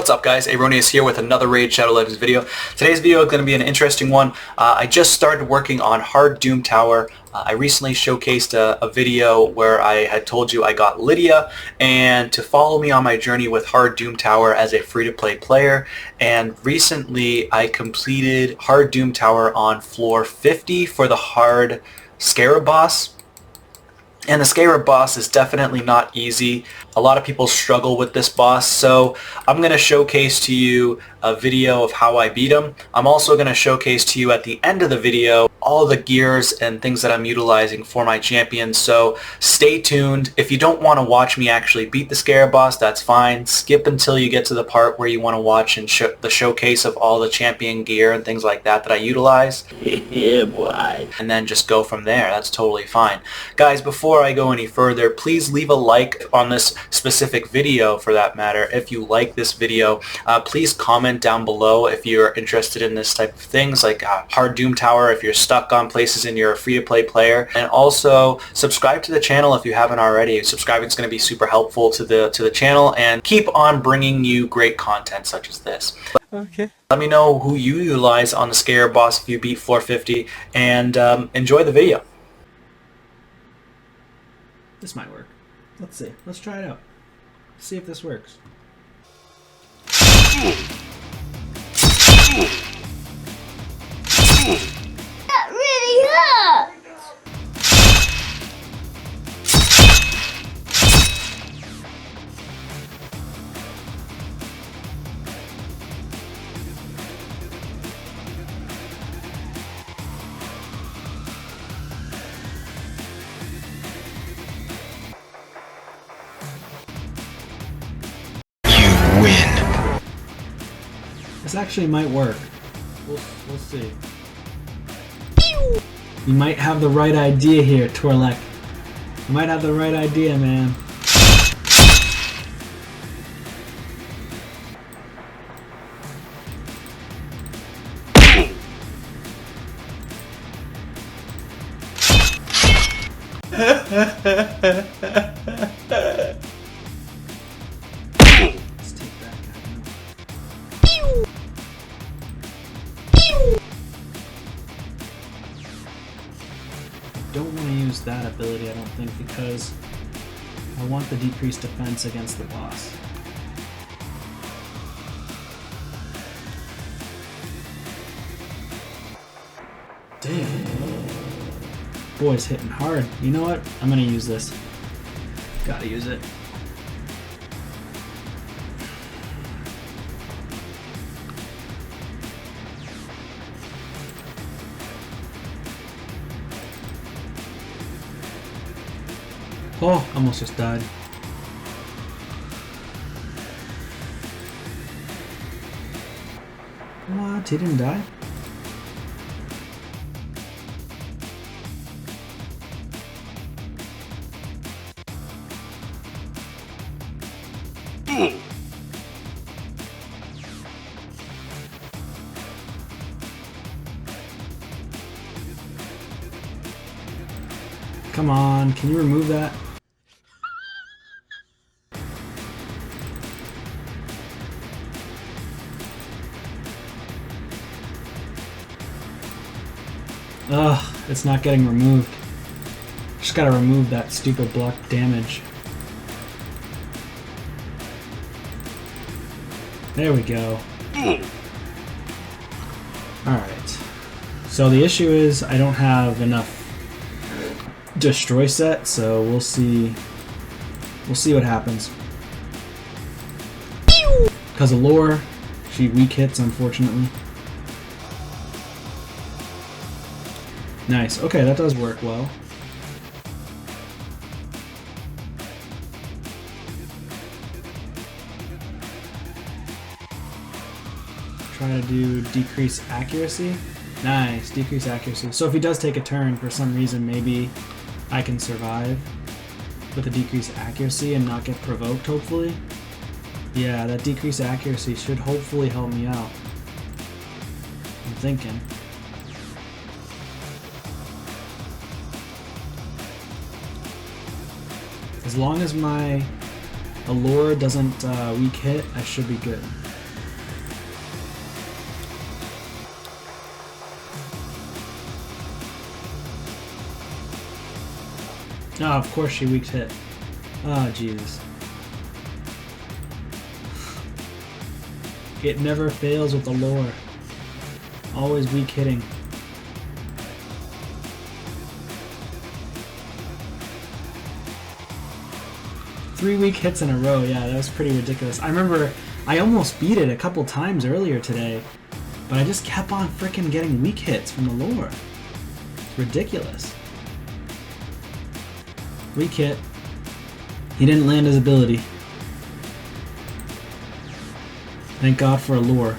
What's up guys, Abronius here with another Raid Shadow Legends video. Today's video is going to be an interesting one. I just started working on Hard Doom Tower. I recently showcased a video where I had told you I got Lydia and to follow me on my journey with Hard Doom Tower as a free-to-play player. And recently I completed Hard Doom Tower on floor 50 for the hard Scarab boss. And the Scarab boss is definitely not easy. A lot of people struggle with this boss, so I'm going to showcase to you a video of how I beat him. I'm also going to showcase to you at the end of the video all the gears and things that I'm utilizing for my champion, so stay tuned. If you don't want to watch me actually beat the Scarab boss, that's fine. Skip until you get to the part where you want to watch and the showcase of all the champion gear and things like that I utilize. Yeah, boy. And then just go from there. That's totally fine. Guys, before I go any further, please leave a like on this specific video for that matter. If you like this video, please comment down below if you're interested in this type of things like Hard Doom Tower, if you're stuck on places and you're a free-to-play player. And also subscribe to the channel if you haven't already. Subscribing is going to be super helpful to the channel and keep on bringing you great content such as this. Okay. Let me know who you utilize on the Scarab boss if you beat 450 and enjoy the video. This might work. Let's see. Let's try it out. See if this works. That really hurt! This actually might work. We'll see. You might have the right idea here, Torlek. You might have the right idea, man. Let's take that guy out. Don't want to use that ability, I don't think, because I want the decreased defense against the boss. Damn. Boy's hitting hard. You know what? I'm gonna use this. Gotta use it. Oh, almost just died. What? He didn't die? Come on, can you remove that? Ugh, it's not getting removed. Just gotta remove that stupid block damage. There we go. Alright. So the issue is I don't have enough destroy set, so we'll see what happens. Because of lore, she weak hits, unfortunately. Nice. Okay, that does work well. Try to do decrease accuracy. Nice, decrease accuracy. So if he does take a turn for some reason, maybe I can survive with a decreased accuracy and not get provoked, hopefully. Yeah, that decreased accuracy should hopefully help me out. I'm thinking. As long as my Allure doesn't weak hit, I should be good. Oh, of course she weak hit. Oh, Jesus. It never fails with the lore. Always weak hitting. Three weak hits in a row, yeah, that was pretty ridiculous. I remember I almost beat it a couple times earlier today, but I just kept on frickin' getting weak hits from the lore. It's ridiculous. Weak hit. He didn't land his ability. Thank God for a lure.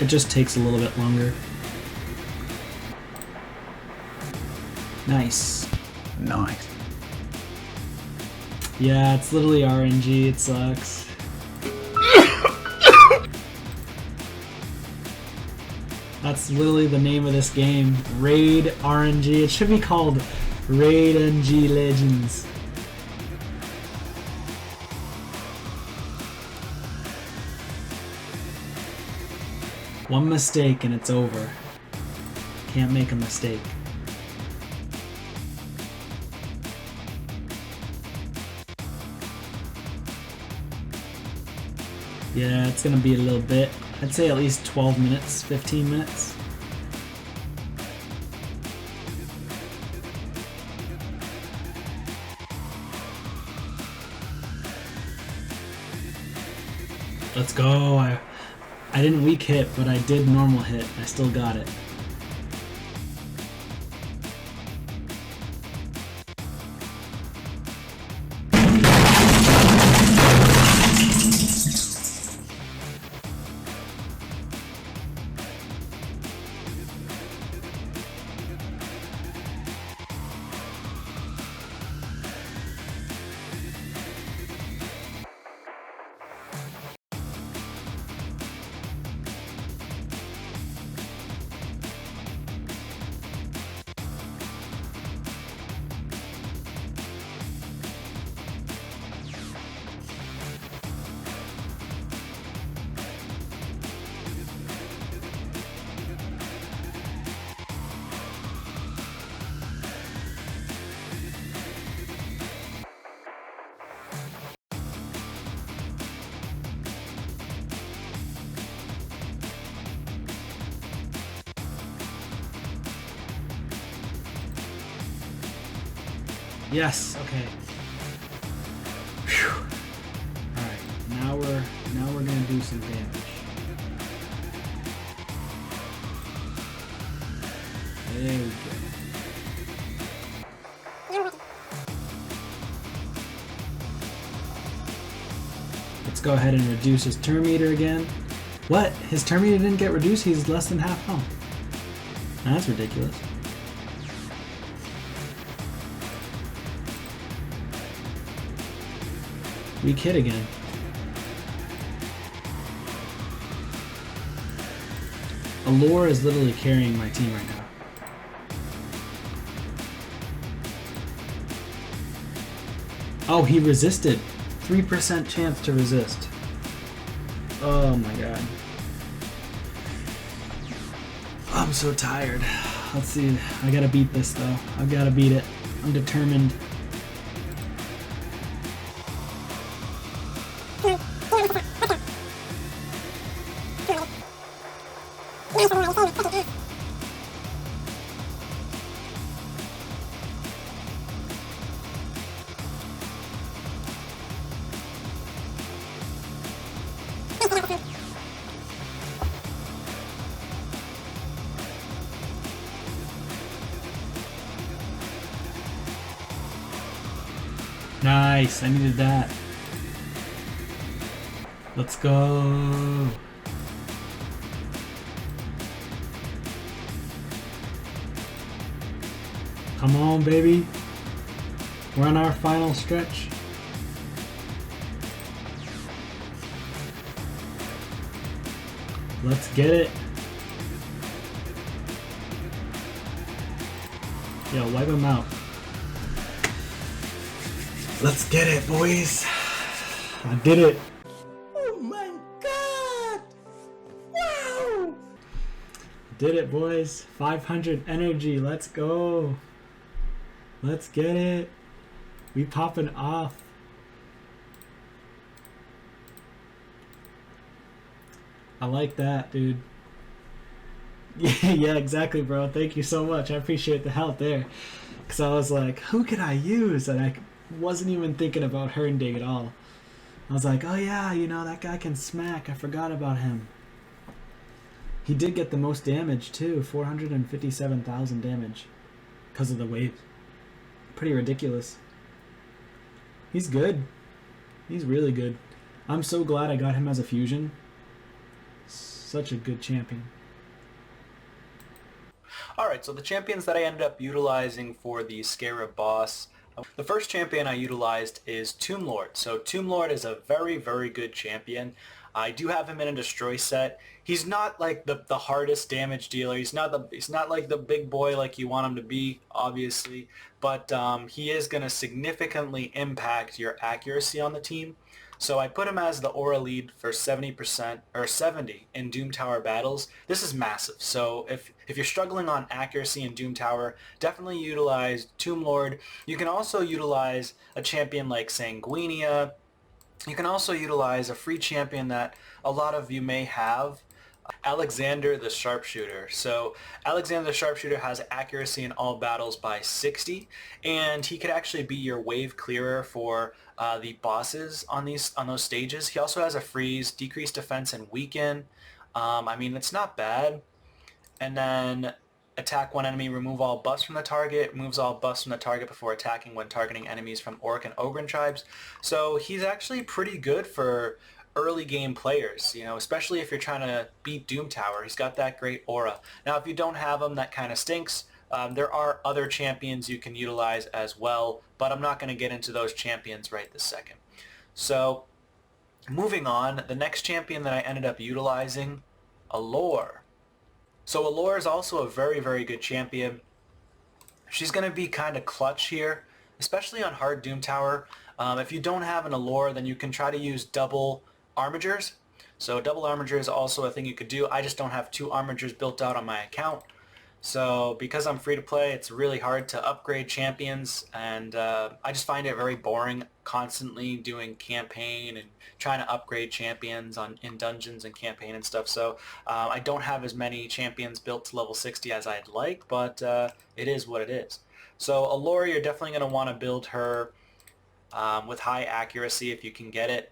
It just takes a little bit longer. Nice. Nice. Yeah, it's literally RNG. It sucks. That's literally the name of this game. Raid RNG. It should be called Raid NG Legends. One mistake and it's over. Can't make a mistake. Yeah, it's gonna be a little bit. I'd say at least 12 minutes, 15 minutes. Let's go. I didn't weak hit, but I did normal hit. I still got it. Yes. Okay. Whew. All right. Now we're gonna do some damage. There we go. Let's go ahead and reduce his turn meter again. What? His turn meter didn't get reduced? He's less than half health. That's ridiculous. Weak hit again. Allure is literally carrying my team right now. Oh, he resisted. 3% chance to resist. Oh my god. I'm so tired. Let's see. I gotta beat this though. I've gotta beat it. I'm determined. Nice, I needed that. Let's go. Come on, baby. We're on our final stretch. Let's get it. Yo, wipe him out. Let's get it, boys. I did it. Oh my god! Did it, boys. 500 energy. Let's go. Let's get it. We popping off. I like that, dude. Yeah, exactly, bro. Thank you so much. I appreciate the help there. Because I was like, who could I use? And I wasn't even thinking about Hernding at all. I was like, oh yeah, you know, that guy can smack. I forgot about him. He did get the most damage, too. 457,000 damage. Because of the wave. Pretty ridiculous. He's good. He's really good. I'm so glad I got him as a fusion. Such a good champion. Alright, so the champions that I ended up utilizing for the Scarab boss. The first champion I utilized is Tomb Lord. So Tomb Lord is a very, very good champion. I do have him in a destroy set. He's not like the hardest damage dealer. He's not like the big boy like you want him to be, obviously. But he is going to significantly impact your accuracy on the team. So I put him as the aura lead for 70% or 70 in Doom Tower battles. This is massive. So if you're struggling on accuracy in Doom Tower, definitely utilize Tomb Lord. You can also utilize a champion like Sanguinia. You can also utilize a free champion that a lot of you may have, Alexander the Sharpshooter. So Alexander the Sharpshooter has accuracy in all battles by 60, and he could actually be your wave clearer for the bosses on those stages. He also has a freeze, decreased defense, and weaken. I mean, it's not bad. And then attack one enemy, remove all buffs from the target, removes all buffs from the target before attacking when targeting enemies from Orc and Ogryn tribes. So he's actually pretty good for early game players, you know, especially if you're trying to beat Doom Tower. He's got that great aura. Now, if you don't have him, that kind of stinks. There are other champions you can utilize as well, but I'm not going to get into those champions right this second. So, moving on, the next champion that I ended up utilizing, Allure. So Allure is also a very, very good champion. She's going to be kind of clutch here, especially on hard Doom Tower. If you don't have an Allure, then you can try to use double Armagers. So double Armager is also a thing you could do. I just don't have 2 Armagers built out on my account. So because I'm free to play, it's really hard to upgrade champions, and I just find it very boring constantly doing campaign and trying to upgrade champions in dungeons and campaign and stuff. So I don't have as many champions built to level 60 as I'd like, but it is what it is. So Allure, you're definitely going to want to build her with high accuracy if you can get it.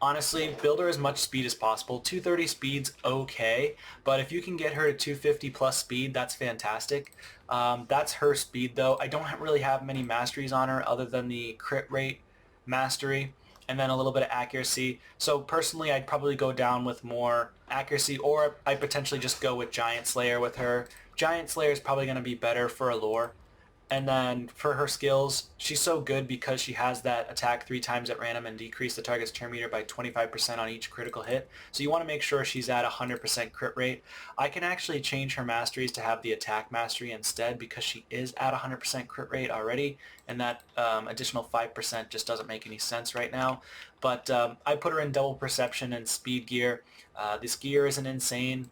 Honestly, build her as much speed as possible. 230 speed's okay, but if you can get her to 250 plus speed, that's fantastic. That's her speed, though. I don't really have many masteries on her other than the crit rate mastery and then a little bit of accuracy. So personally, I'd probably go down with more accuracy, or I'd potentially just go with Giant Slayer with her. Giant Slayer is probably going to be better for Allure. And then for her skills, she's so good because she has that attack 3 times at random and decrease the target's turn meter by 25% on each critical hit. So you want to make sure she's at 100% crit rate. I can actually change her masteries to have the attack mastery instead because she is at 100% crit rate already, and that additional 5% just doesn't make any sense right now. But I put her in double perception and speed gear. This gear isn't insane.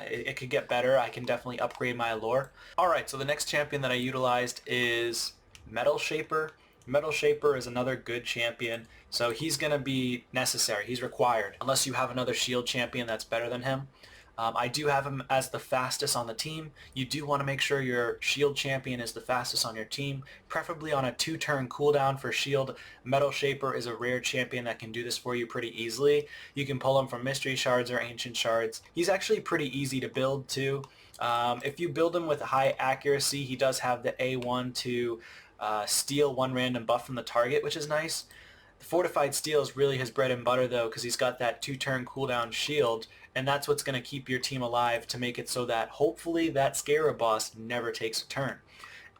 It could get better. I can definitely upgrade my Allure. Alright, so the next champion that I utilized is Metal Shaper. Metal Shaper is another good champion, so he's going to be necessary. He's required, unless you have another shield champion that's better than him. I do have him as the fastest on the team. You do want to make sure your shield champion is the fastest on your team, preferably on a 2-turn cooldown for shield. Metal Shaper is a rare champion that can do this for you pretty easily. You can pull him from mystery shards or ancient shards. He's actually pretty easy to build too. If you build him with high accuracy, he does have the A1 to steal 1 random buff from the target, which is nice. The Fortified Steel is really his bread and butter, though, because he's got that 2-turn cooldown shield, and that's what's going to keep your team alive to make it so that hopefully that Scarab boss never takes a turn.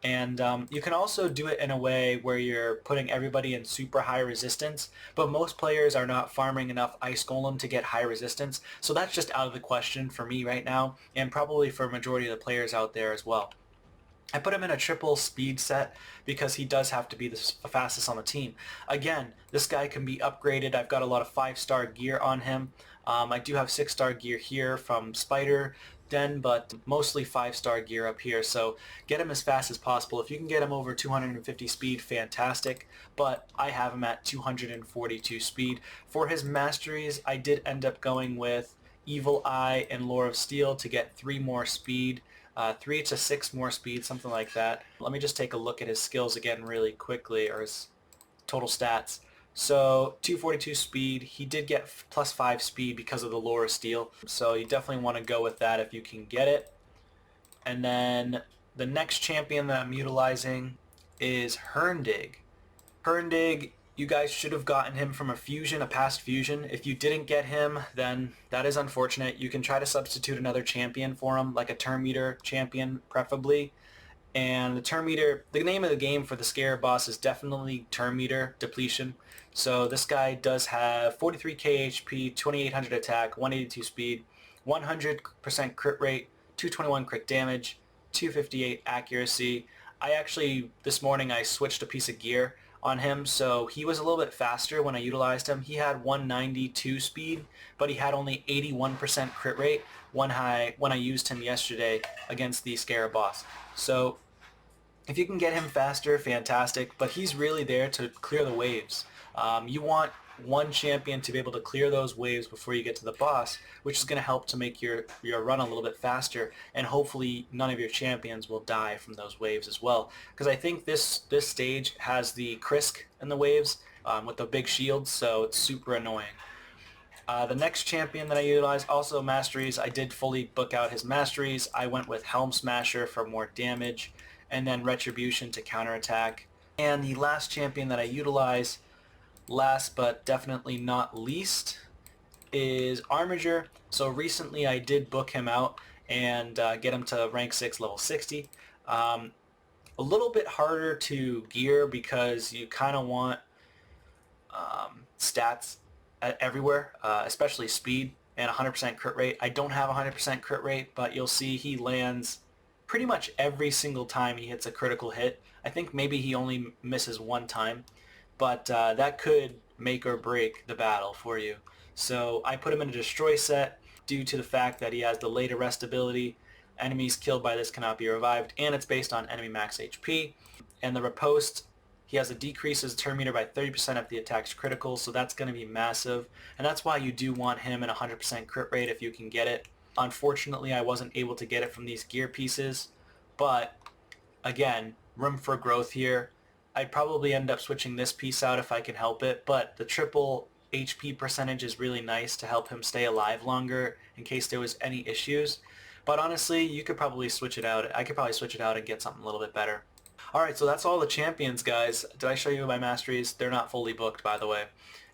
And you can also do it in a way where you're putting everybody in super high resistance, but most players are not farming enough Ice Golem to get high resistance, so that's just out of the question for me right now, and probably for a majority of the players out there as well. I put him in a triple speed set because he does have to be the fastest on the team. Again, this guy can be upgraded. I've got a lot of 5-star gear on him. I do have 6-star gear here from Spider, den, but mostly 5-star gear up here, so get him as fast as possible. If you can get him over 250 speed, fantastic, but I have him at 242 speed. For his masteries, I did end up going with Evil Eye and Lore of Steel to get 3 more speed, 3 to 6 more speed, something like that. Let me just take a look at his skills again really quickly, or his total stats. So 242 speed, he did get plus 5 speed because of the Lore of Steel, so you definitely want to go with that if you can get it. And then the next champion that I'm utilizing is Herndig. Herndig, you guys should have gotten him from a fusion, a past fusion. If you didn't get him, then that is unfortunate. You can try to substitute another champion for him, like a Term Eater champion preferably. And the Term Eater, the name of the game for the Scarab boss is definitely Term Eater Depletion. So this guy does have 43k HP, 2800 attack, 182 speed, 100% crit rate, 221 crit damage, 258 accuracy. I actually, this morning I switched a piece of gear on him, so he was a little bit faster when I utilized him. He had 192 speed, but he had only 81% crit rate when I used him yesterday against the Scarab boss. So if you can get him faster, fantastic, but he's really there to clear the waves. You want one champion to be able to clear those waves before you get to the boss, which is going to help to make your run a little bit faster, and hopefully none of your champions will die from those waves as well. Because I think this stage has the Krisk in the waves with the big shields, so it's super annoying. The next champion that I utilized, also masteries, I did fully book out his masteries. I went with Helm Smasher for more damage, and then Retribution to counterattack. And the last champion that I utilized, last but definitely not least, is Armager. So recently I did book him out and get him to rank 6, level 60. A little bit harder to gear because you kind of want stats everywhere, especially speed and 100% crit rate. I don't have 100% crit rate, but you'll see he lands pretty much every single time he hits a critical hit. I think maybe he only misses one time, but that could make or break the battle for you. So I put him in a destroy set due to the fact that he has the late arrest ability. Enemies killed by this cannot be revived, and it's based on enemy max HP. And the riposte, he has a decrease as Term Eater by 30% if the attack's critical, so that's going to be massive. And that's why you do want him in 100% crit rate if you can get it. Unfortunately, I wasn't able to get it from these gear pieces, but again, room for growth here. I'd probably end up switching this piece out if I can help it, but the triple HP percentage is really nice to help him stay alive longer in case there was any issues. But honestly, you could probably switch it out. I could probably switch it out and get something a little bit better. Alright, so that's all the champions, guys. Did I show you my masteries? They're not fully booked, by the way.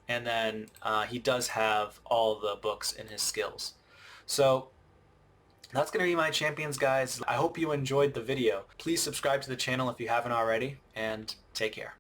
And then he does have all the books in his skills. So that's going to be my champions, guys. I hope you enjoyed the video. Please subscribe to the channel if you haven't already, and take care.